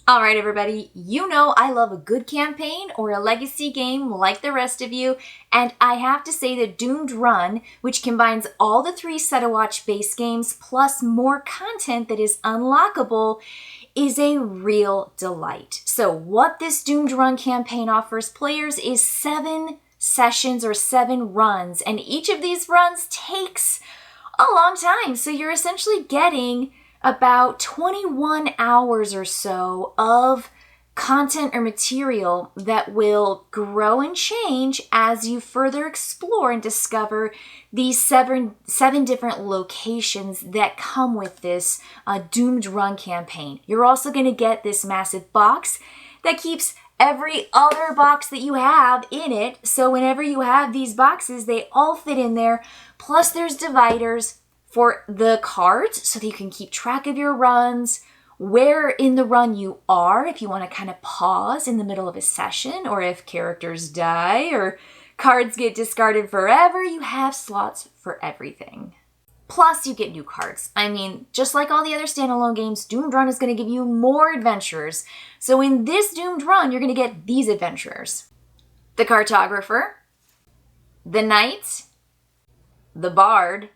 All right, everybody, you know I love a good campaign or a legacy game like the rest of you, and I have to say that Doomed Run, which combines all the 3 Set-A-Watch base games plus more content that is unlockable, is a real delight. So what this Doomed Run campaign offers players is 7 sessions or 7 runs, and each of these runs takes a long time. So you're essentially getting about 21 hours or so of content or material that will grow and change as you further explore and discover these seven different locations that come with this Doomed Run campaign. You're also going to get this massive box that keeps every other box that you have in it. So whenever you have these boxes, they all fit in there. Plus there's dividers for the cards so that you can keep track of your runs, where in the run you are, if you want to kind of pause in the middle of a session, or if characters die or cards get discarded forever, you have slots for everything. Plus, you get new cards. I mean, just like all the other standalone games, Doomed Run is going to give you more adventurers. So in this Doomed Run, you're going to get these adventurers: the Cartographer, the Knight, the Bard,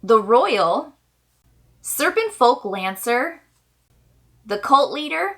the Royal, Serpent Folk Lancer, the Cult Leader,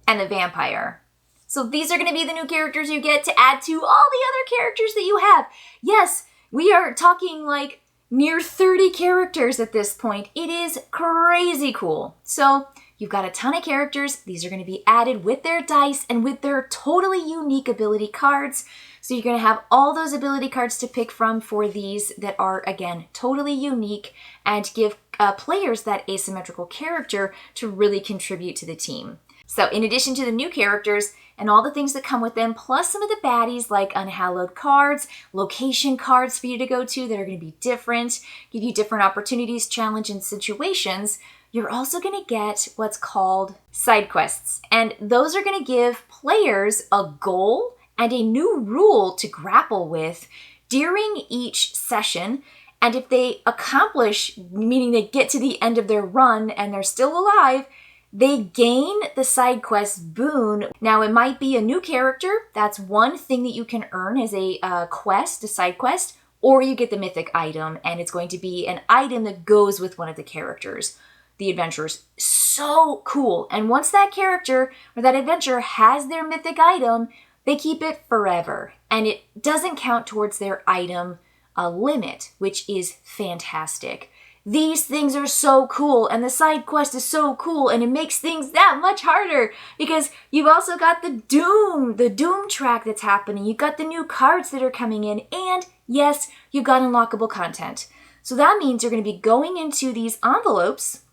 and the Vampire. So these are going to be the new characters you get to add to all the other characters that you have. Yes, we are talking like near 30 characters at this point. It is crazy cool. So you've got a ton of characters. These are going to be added with their dice and with their totally unique ability cards. So you're going to have all those ability cards to pick from for these that are, again, totally unique and give players that asymmetrical character to really contribute to the team. So in addition to the new characters and all the things that come with them, plus some of the baddies like Unhallowed cards, location cards for you to go to that are going to be different, give you different opportunities, challenge, and situations, you're also going to get what's called side quests. And those are going to give players a goal and a new rule to grapple with during each session. And if they accomplish, meaning they get to the end of their run and they're still alive, they gain the side quest boon. Now, it might be a new character. That's one thing that you can earn as a quest, a side quest, or you get the mythic item, and it's going to be an item that goes with one of the characters, the adventurers. So cool. And once that character or that adventurer has their mythic item, they keep it forever, and it doesn't count towards their item limit, which is fantastic. These things are so cool, and the side quest is so cool, and it makes things that much harder because you've also got the Doom track that's happening. You've got the new cards that are coming in, and yes, you've got unlockable content. So that means you're going to be going into these envelopes,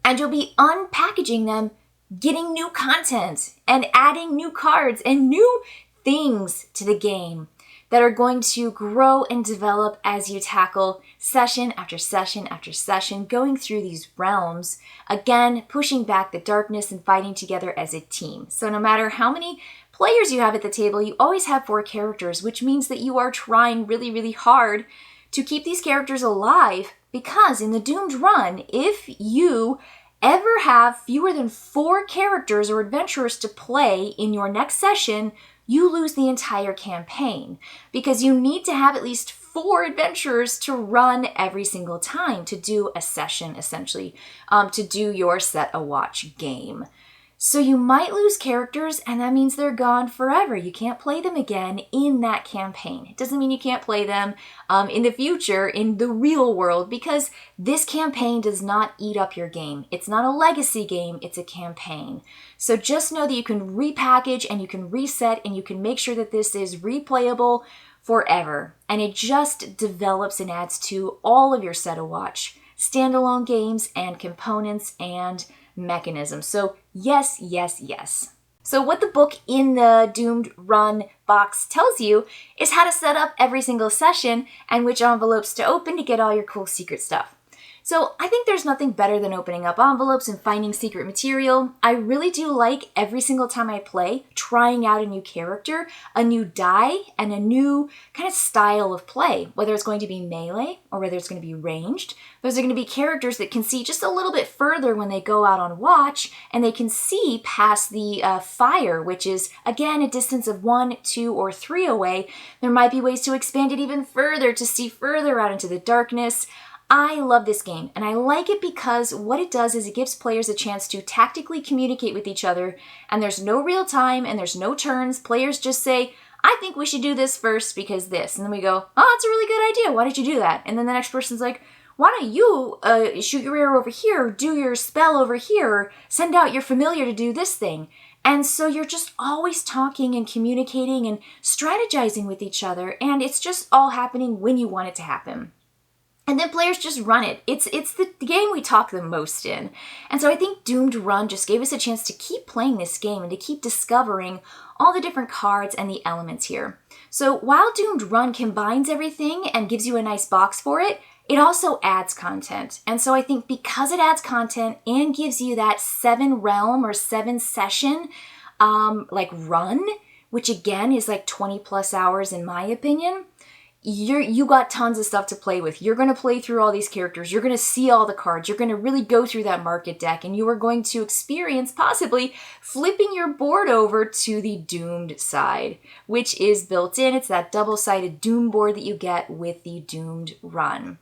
and you'll be unpackaging them, getting new content, and adding new cards and new things to the game that are going to grow and develop as you tackle session after session after session, going through these realms, again, pushing back the darkness and fighting together as a team. So no matter how many players you have at the table, you always have 4 characters, which means that you are trying really, really hard to keep these characters alive, because in the Doomed Run, if you ever have fewer than 4 characters or adventurers to play in your next session, you lose the entire campaign, because you need to have at least 4 adventurers to run every single time to do a session, essentially, to do your Set-A-Watch game. So you might lose characters, and that means they're gone forever. You can't play them again in that campaign. It doesn't mean you can't play them in the future in the real world, because this campaign does not eat up your game. It's not a legacy game, it's a campaign. So just know that you can repackage and you can reset and you can make sure that this is replayable forever. And it just develops and adds to all of your Set-A-Watch standalone games and components and mechanisms. So yes, yes, yes. So what the book in the Doomed Run box tells you is how to set up every single session and which envelopes to open to get all your cool secret stuff. So I think there's nothing better than opening up envelopes and finding secret material. I really do like every single time I play trying out a new character, a new die, and a new kind of style of play, whether it's going to be melee or whether it's going to be ranged. Those are going to be characters that can see just a little bit further when they go out on watch, and they can see past the fire, which is, again, a distance of 1, 2, or 3 away. There might be ways to expand it even further to see further out into the darkness. I love this game, and I like it because what it does is it gives players a chance to tactically communicate with each other, and there's no real time and there's no turns. Players just say, I think we should do this first because this. And then we go, oh, that's a really good idea. Why did you do that? And then the next person's like, why don't you shoot your arrow over here, do your spell over here, or send out your familiar to do this thing. And so you're just always talking and communicating and strategizing with each other, and it's just all happening when you want it to happen. And then players just run it. It's the game we talk the most in. And so I think Doomed Run just gave us a chance to keep playing this game and to keep discovering all the different cards and the elements here. So while Doomed Run combines everything and gives you a nice box for it, it also adds content. And so I think because it adds content and gives you that 7 realm or 7 session run, which again is like 20 plus hours in my opinion, you got tons of stuff to play with. You're going to play through all these characters. You're going to see all the cards. You're going to really go through that market deck, and you are going to experience possibly flipping your board over to the Doomed side, which is built in. It's that double-sided Doom board that you get with the Doomed Run.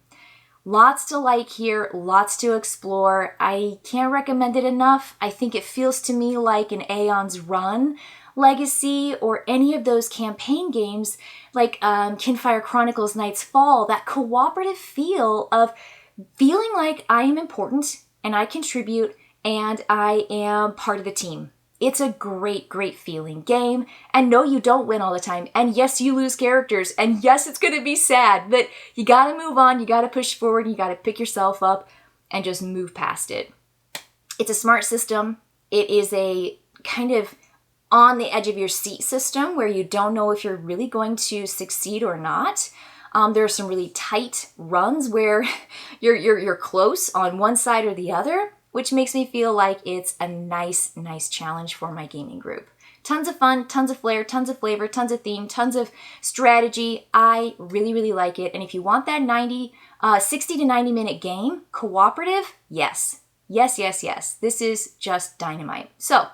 Lots to like here, lots to explore. I can't recommend it enough. I think it feels to me like an Aeon's Run Legacy or any of those campaign games like Kinfire Chronicles Night's Fall, that cooperative feel of feeling like I am important and I contribute and I am part of the team. It's a great, great feeling game. And no, you don't win all the time. And yes, you lose characters. And yes, it's going to be sad, but you got to move on. You got to push forward. You got to pick yourself up and just move past it. It's a smart system. It is a kind of on the edge of your seat system where you don't know if you're really going to succeed or not. There are some really tight runs where you're close on one side or the other, which makes me feel like it's a nice challenge for my gaming group. Tons of fun, tons of flair, tons of flavor, tons of theme, tons of strategy. I really, really like it. And if you want that 60 to 90 minute game, cooperative, yes. Yes. This is just dynamite. So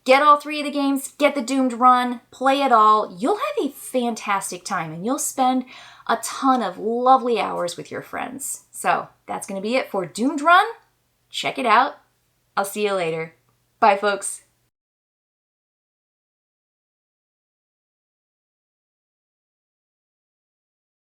get all 3 of the games, get the Doomed Run, play it all. You'll have a fantastic time and you'll spend a ton of lovely hours with your friends. So that's going to be it for Doomed Run. Check it out. I'll see you later. Bye, folks.